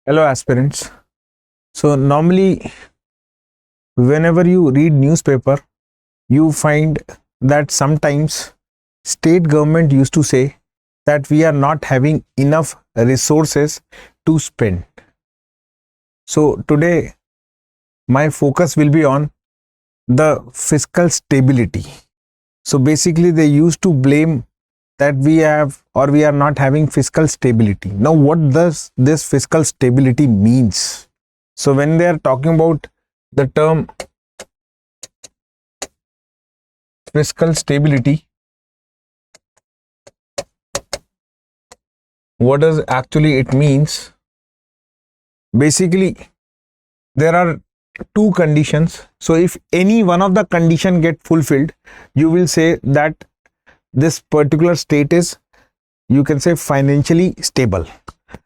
Hello aspirants. So normally whenever you read newspaper, you find that sometimes state government used to say that we are not having enough resources to spend. So today my focus will be on the fiscal stability. So basically they used to blame that we have or we are not having fiscal stability. Now what does this fiscal stability means? So when they are talking about the term fiscal stability, what does actually it means? Basically there are two conditions. So if any one of the condition get fulfilled, you will say that this particular state is, you can say, financially stable.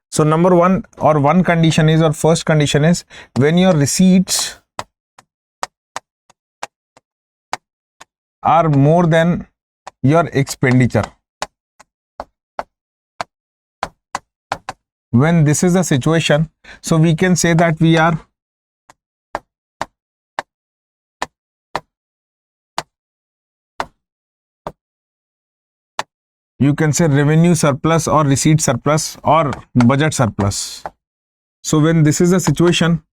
So number one, or one condition is, or first condition is, when your receipts are more than your expenditure. When this is the situation, so we can say that we are you can say revenue surplus or receipt surplus or budget surplus. So when this is the situation,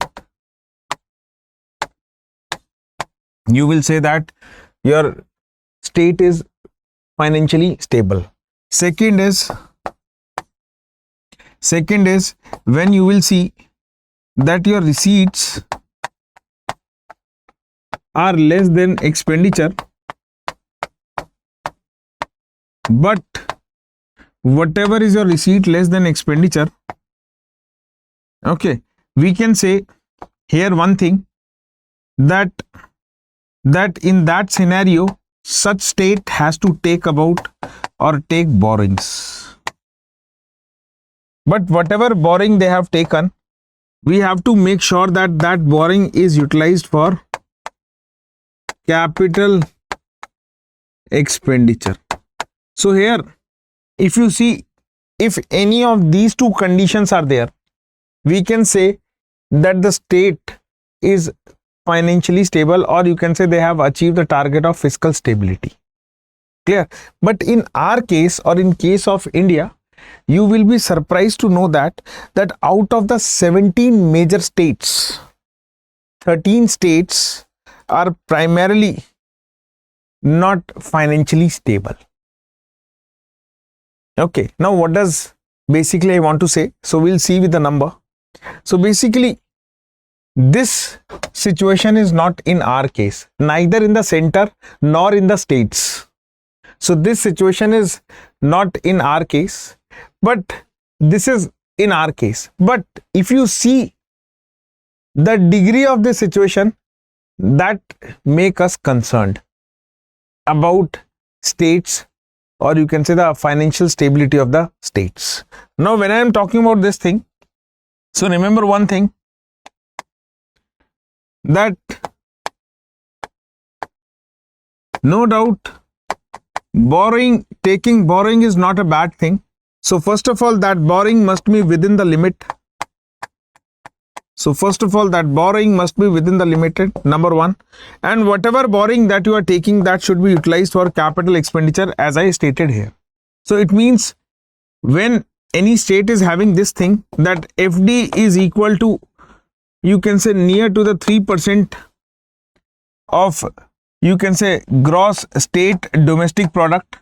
you will say that your state is financially stable. Second is when you will see that your receipts are less than expenditure, but whatever is your receipt less than expenditure, okay, we can say here one thing, that in that scenario such state has to take about or take borrowings. But whatever borrowing they have taken, we have to make sure that that borrowing is utilized for capital expenditure. So here, if you see, if any of these two conditions are there, we can say that the state is financially stable, or you can say they have achieved the target of fiscal stability. Clear? But in our case, or in case of India, you will be surprised to know that out of the 17 major states, 13 states are primarily not financially stable. Okay, now what does basically I want to say? So we'll see with the number. So basically this situation is not in our case, neither in the center nor in the states. So this situation is not in our case, but this is in our case. But if you see the degree of this situation, that make us concerned about states, or you can say the financial stability of the states. Now when I am talking about this thing, so remember one thing, that no doubt taking borrowing is not a bad thing. So first of all, that borrowing must be within the limit. So first of all, that borrowing must be within the limited, number one. And whatever borrowing that you are taking, that should be utilized for capital expenditure, as I stated here. So it means when any state is having this thing, that FD is equal to, you can say, near to the 3% of, you can say, gross state domestic product.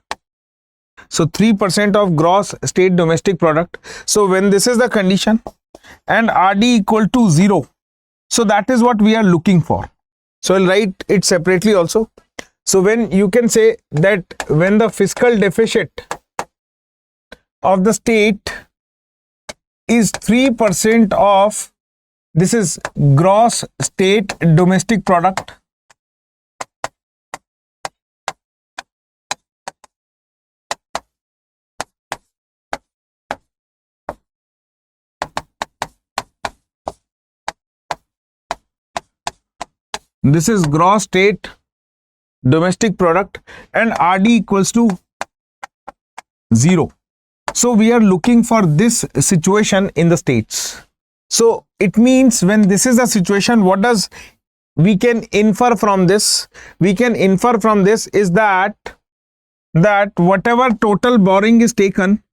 So 3% of gross state domestic product. So when this is the condition, and RD equal to 0, so that is what we are looking for. So I'll write it separately also. So when you can say that when the fiscal deficit of the state is 3% of, this is gross state domestic product, this is gross state domestic product, and RD equals to 0. So we are looking for this situation in the states. So it means when this is the situation, what does we can infer from this? We can infer from this is that whatever total borrowing is taken,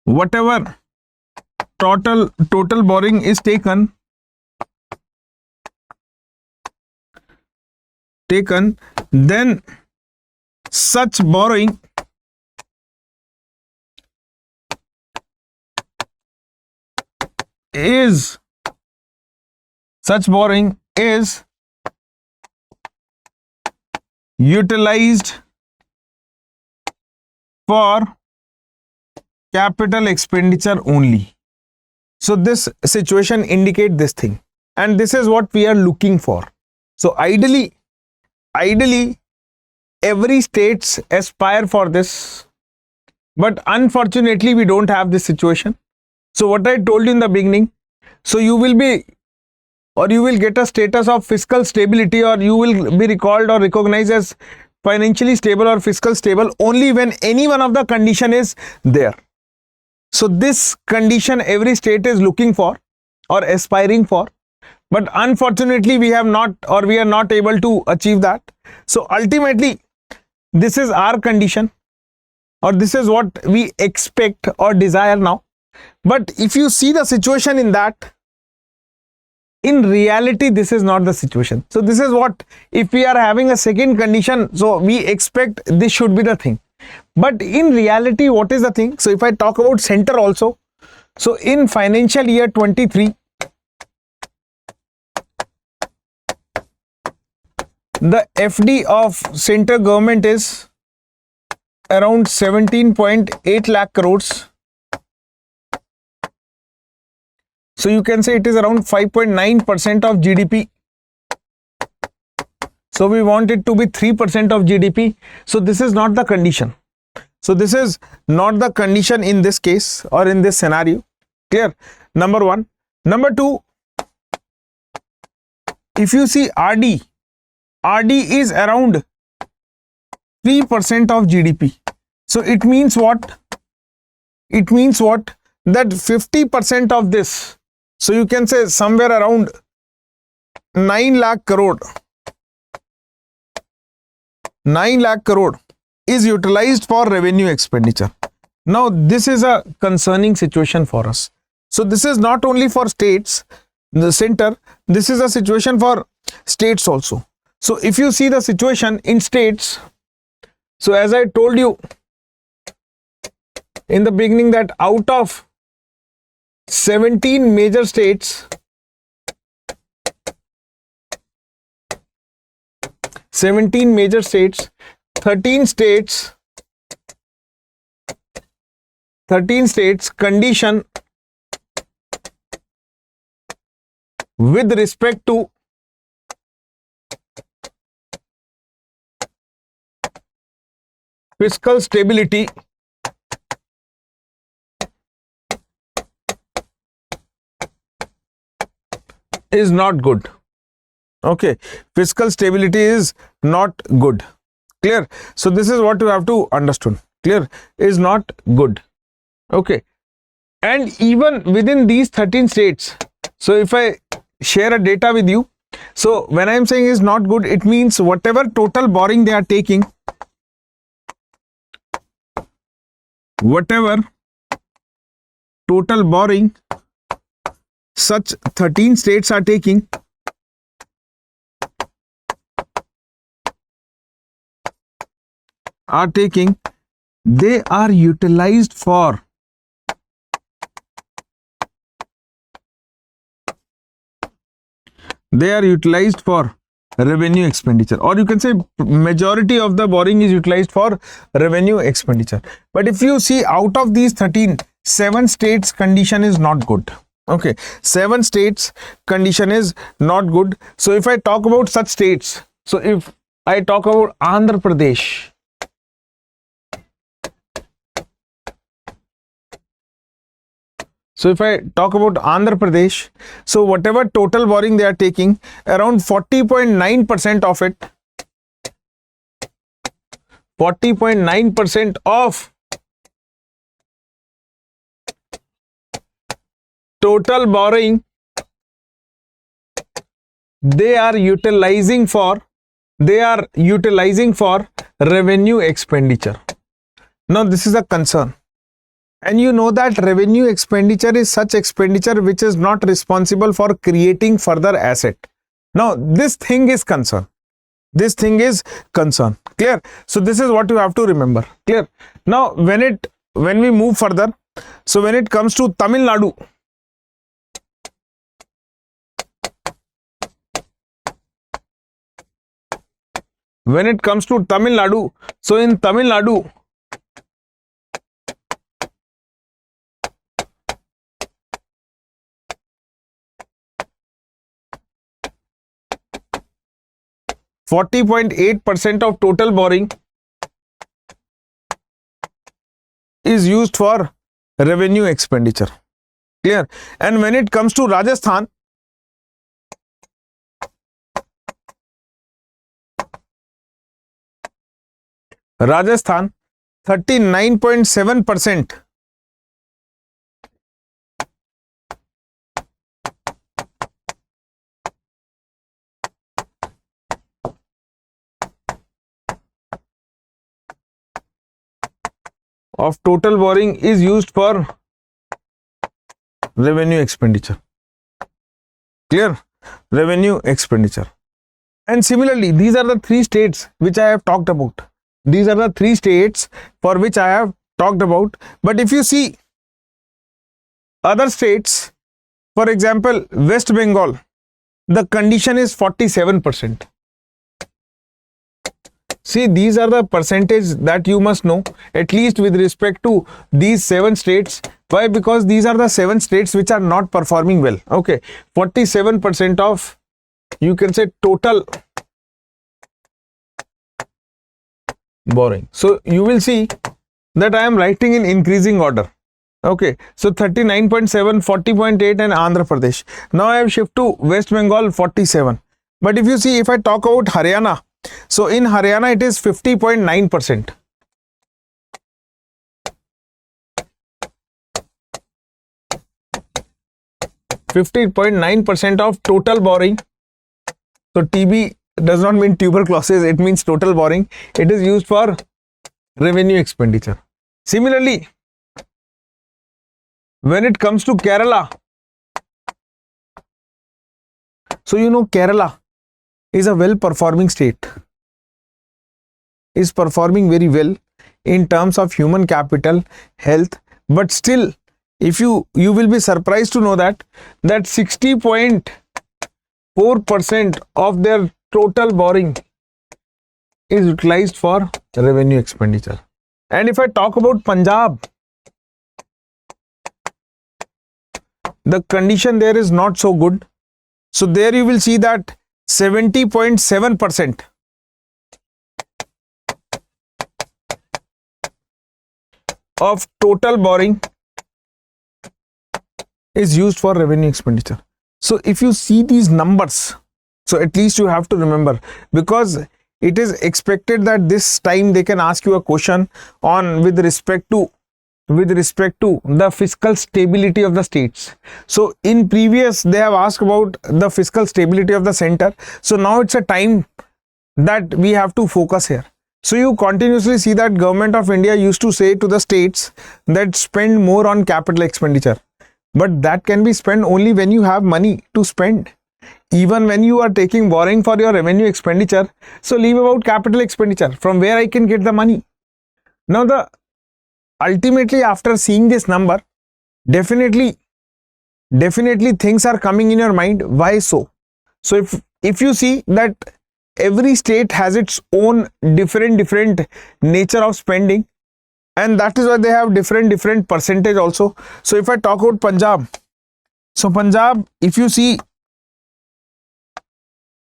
whatever total borrowing is taken, then such borrowing is utilized for capital expenditure only. So this situation indicate this thing, and this is what we are looking for. So ideally every states aspire for this, but unfortunately we don't have this situation. So what I told you in the beginning, so you will be, or you will get a status of fiscal stability, or you will be recalled or recognized as financially stable or fiscal stable only when any one of the condition is there. So this condition every state is looking for or aspiring for, but unfortunately we have not, or we are not able to achieve that. So ultimately this is our condition, or this is what we expect or desire now. But if you see the situation in that, in reality this is not the situation. So this is what, if we are having a second condition, so we expect this should be the thing, but in reality what is the thing? So if I talk about center also, so in financial year 23, the FD of center government is around 17.8 lakh crores. So you can say it is around 5.9% of GDP. So we want it to be 3% of GDP. So this is not the condition. So this is not the condition in this case or in this scenario. Clear? Number one. Number two, if you see RD is around 3% of GDP. So it means what? It means what? That 50% of this, so you can say somewhere around 9 lakh crore. 9 lakh crore is utilized for revenue expenditure. Now this is a concerning situation for us. So this is not only for states, the center, this is a situation for states also. So if you see the situation in states, so as I told you in the beginning that out of 17 major states, 13 states condition with respect to fiscal stability is not good. Okay, fiscal stability is not good. Clear? So this is what you have to understand. Clear? Is not good. Okay, and even within these 13 states, so if I share a data with you, so when I am saying is not good, it means whatever total borrowing they are taking, whatever total borrowing such 13 states are taking, they are utilized for revenue expenditure, or you can say majority of the borrowing is utilized for revenue expenditure. But if you see out of these 13, 7 states condition is not good. Okay, 7 states condition is not good. So if I talk about such states, so if I talk about Andhra Pradesh, so if I talk about Andhra Pradesh, so whatever total borrowing they are taking, around 40.9% of it, 40.9% of total borrowing they are utilizing for revenue expenditure. Now this is a concern, and you know that revenue expenditure is such expenditure which is not responsible for creating further asset. Now this thing is concern. Clear? So this is what you have to remember. Clear? Now when we move further, so when it comes to Tamil Nadu, so in Tamil Nadu, %40.8% of total borrowing is used for revenue expenditure. Clear? And when it comes to Rajasthan, Rajasthan 39.7% of total borrowing is used for revenue expenditure. Clear? Revenue expenditure. And similarly, these are the three states which I have talked about. These are the three states for which I have talked about. But if you see other states, for example, West Bengal, the condition is 47%. See, these are the percentage that you must know, at least with respect to these 7 states. Why? Because these are the 7 states which are not performing well. Okay, 47% of, you can say, total borrowing. So you will see that I am writing in increasing order. Okay, so 39.7, 40.8 and Andhra Pradesh. Now I have shifted to West Bengal 47. But if you see, if I talk about Haryana, so in Haryana it is 50.9%. %50.9% of total borrowing. So TB does not mean tuberculosis, it means total borrowing. It is used for revenue expenditure. Similarly, when it comes to Kerala, so you know Kerala is a well performing state, is performing very well in terms of human capital, health, but still if you will be surprised to know that 60.4% of their total borrowing is utilized for revenue expenditure. And if I talk about Punjab, the condition there is not so good. So there you will see that 70.7% of total borrowing is used for revenue expenditure. So if you see these numbers, so at least you have to remember, because it is expected that this time they can ask you a question on with respect to the fiscal stability of the states. So in previous they have asked about the fiscal stability of the center. So now it's a time that we have to focus here. So you continuously see that Government of India used to say to the states that spend more on capital expenditure, but that can be spent only when you have money to spend. Even when you are taking borrowing for your revenue expenditure, so leave about capital expenditure, from where I can get the money. Now ultimately after seeing this number, definitely things are coming in your mind. Why so? So if you see that every state has its own different nature of spending, and that is why they have different percentage also. So if I talk about Punjab, so Punjab, if you see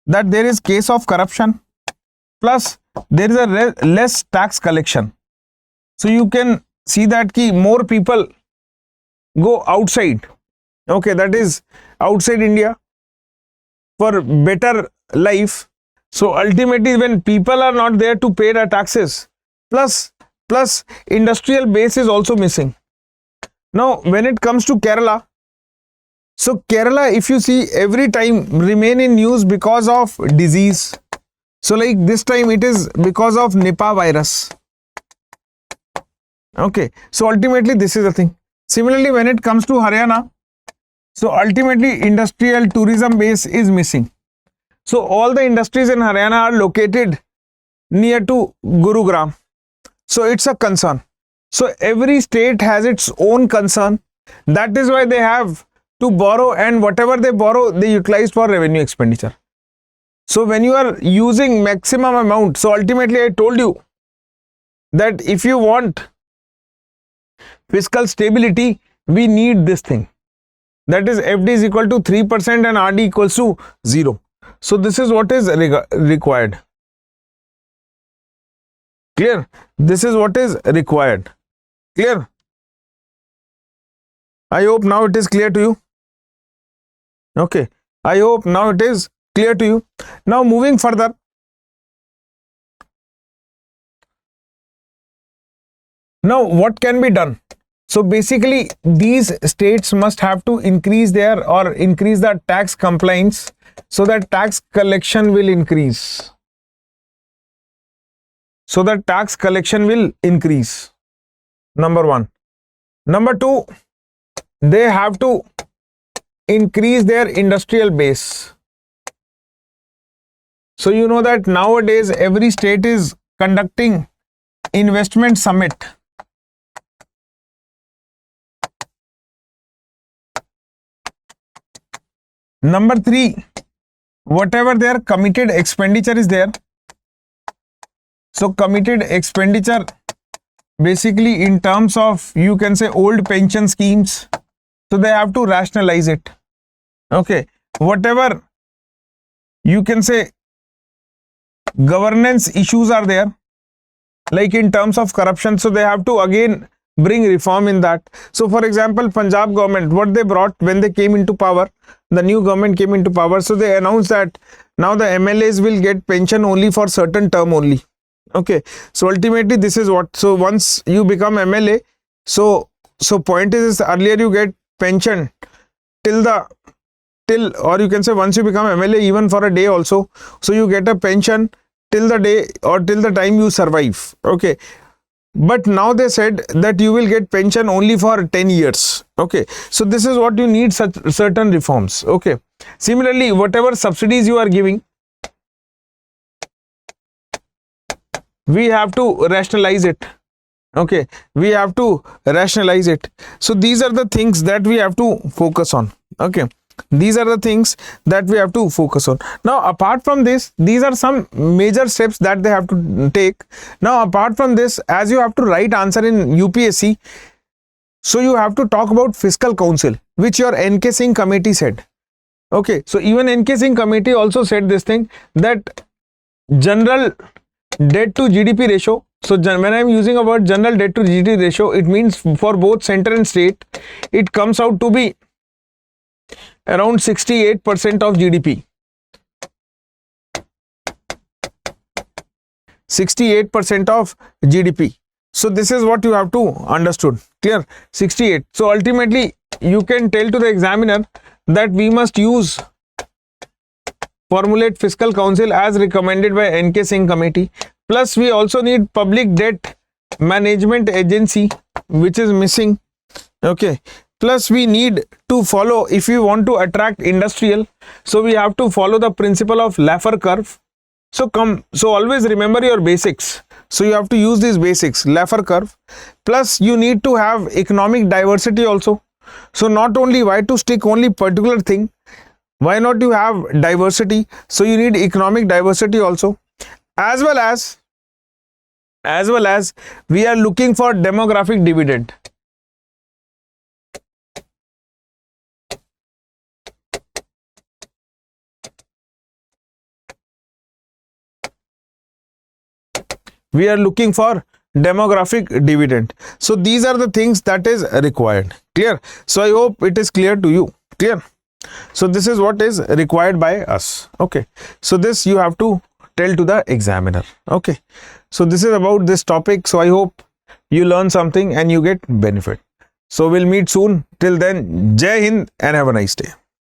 that there is case of corruption, plus there is a less tax collection. So you can see that more people go outside, okay, that is outside India for better life. So ultimately when people are not there to pay the taxes, plus industrial base is also missing. Now when it comes to Kerala, so Kerala, if you see, every time remain in news because of disease. So like this time it is because of Nipah virus. Okay, so ultimately this is the thing. Similarly, when it comes to Haryana, so ultimately industrial tourism base is missing. So all the industries in Haryana are located near to Gurugram. So it's a concern. So every state has its own concern. That is why they have to borrow, and whatever they borrow, they utilize for revenue expenditure. So when you are using maximum amount, so ultimately I told you that if you want fiscal stability, we need this thing. That is FD is equal to 3% and RD equals to 0. So this is what is required. Clear? This is what is required. Clear? I hope now it is clear to you. Okay. I hope now it is clear to you. Now moving further. Now what can be done? So basically these states must have to increase the tax compliance so that tax collection will increase. So that tax collection will increase. Number one. Number two, they have to increase their industrial base. So you know that nowadays every state is conducting investment summit. Number three, whatever their committed expenditure is there. So committed expenditure basically in terms of, you can say, old pension schemes. So they have to rationalize it. Okay. Whatever you can say governance issues are there, like in terms of corruption. So they have to again bring reform in that. So for example, Punjab government, what they brought when they came into power, the new government came into power. So they announced that now the MLAs will get pension only for certain term only. Okay. So ultimately this is what, so once you become MLA, so point is earlier you get pension or you can say once you become MLA, even for a day also, so you get a pension till the day or till the time you survive. Okay. But now they said that you will get pension only for 10 years. Okay. So this is what you need, such certain reforms. Okay. Similarly, whatever subsidies you are giving, we have to rationalize it. Okay. We have to rationalize it. So these are the things that we have to focus on. Okay. These are the things that we have to focus on. Now, apart from this, these are some major steps that they have to take. Now, apart from this, as you have to write answer in UPSC, so you have to talk about fiscal council, which your NK Singh committee said. Okay. So even NK Singh committee also said this thing, that general debt to GDP ratio. So when I am using a word general debt to GDP ratio, it means for both center and state, it comes out to be around 68% of GDP. 68% of GDP. So this is what you have to understood. Clear? 68. So ultimately you can tell to the examiner that we must formulate fiscal council as recommended by NK Singh committee. Plus we also need public debt management agency, which is missing. Okay. Plus we need to follow, if we want to attract industrial, so we have to follow the principle of Laffer curve. So always remember your basics. So you have to use these basics, Laffer curve. Plus you need to have economic diversity also. So not only why to stick only particular thing, why not you have diversity? So you need economic diversity also, as well as we are looking for demographic dividend. We are looking for demographic dividend. So these are the things that is required. Clear? So I hope it is clear to you. Clear? So this is what is required by us. Okay. So this you have to tell to the examiner. Okay, so this is about this topic. So I hope you learn something and you get benefit. So we'll meet soon. Till then, Jai Hind and have a nice day.